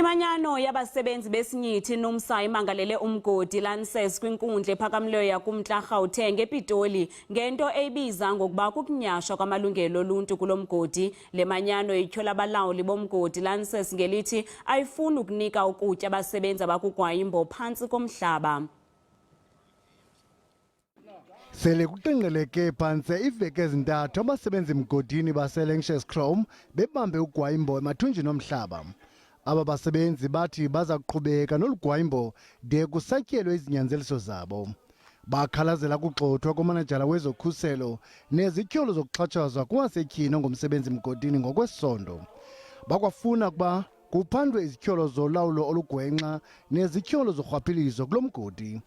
Imanyano yabasebenzi besinyithi INumsa imangalele umgodi iLanxess kwinkundla ephakamileyo yakumntla Gauteng ePitoli ngento eyibiza ngokuba kukunyhaswa kwamalungelo oluntu ngulomgodi. Le manyano ityhola abalawuli bomgodi iLanxess ngelithi ayifuni ukunika ukutya abasebenzi abakugwayimbo phantsi komhlaba. Sele kuqenqeleke phantse iveki ezintathu abasebenzi mgodini base-iLanxess Chrome bebambe ugwayimbo emathunjini omhlaba. Aba basebenzi bathi baza kuqhubeka nolugwayimbo de kusatyelwe izinyanzeliso zabo. Bakhalazela kugxothwa komanejala wezokhuselo nezityholo zokuxhatshazwa kuwasetyhini ngomsebenzi mgodini ngokwesondo. Bakwafuna ukuba kuphandwe izityholo zolawulo olugwenxa nezityholo zorhwaphilizo kulo mgodi.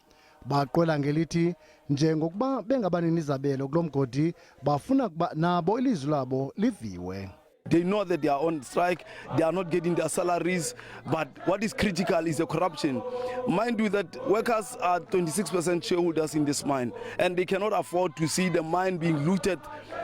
Baqwela ngelithi njengokuba bengabanini izabelo kulo mgodi bafuna ukuba nabo ilizwi labo liviwe. They know that they are on strike, they are not getting their salaries, but what is critical is the corruption. Mind you that workers are 26% shareholders in this mine, and they cannot afford to see the mine being looted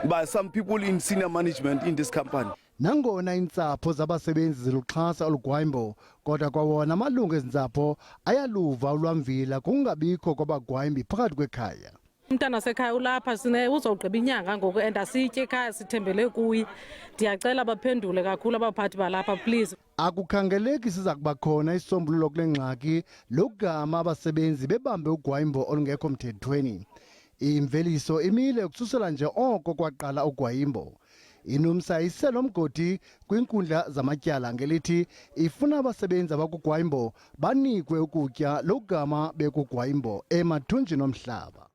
by some people in senior management in this company. Nangona iintsapho zabasebenzi ziluxhasa olugwayimbo, kodwa kwawona amalungu ezintsapho ayaluva ulwamvila kungabikho kwabagwayimbi phakathi kwekhaya. Umntana sekhaya ulapha uzogqiba inyanga ngoku and asitye ekhaya sithembele kuye. Ndiyacela baphendule kakhulu abaphathi balapha please. Akukhangeleki siza kuba khona isombululo kule ngxaki logama abasebenzi bebambe ugwayimbo olungekho mthethweni. Imveliso imile ukususela nje oko kwaqala ugwayimbo. INumsa iselo mgodi kwinkundla zamatyala ngelithi ifuna abasebenzi abakugwayimbo banikwe ukutya logama bekugwayimbo emathunjini omhlaba.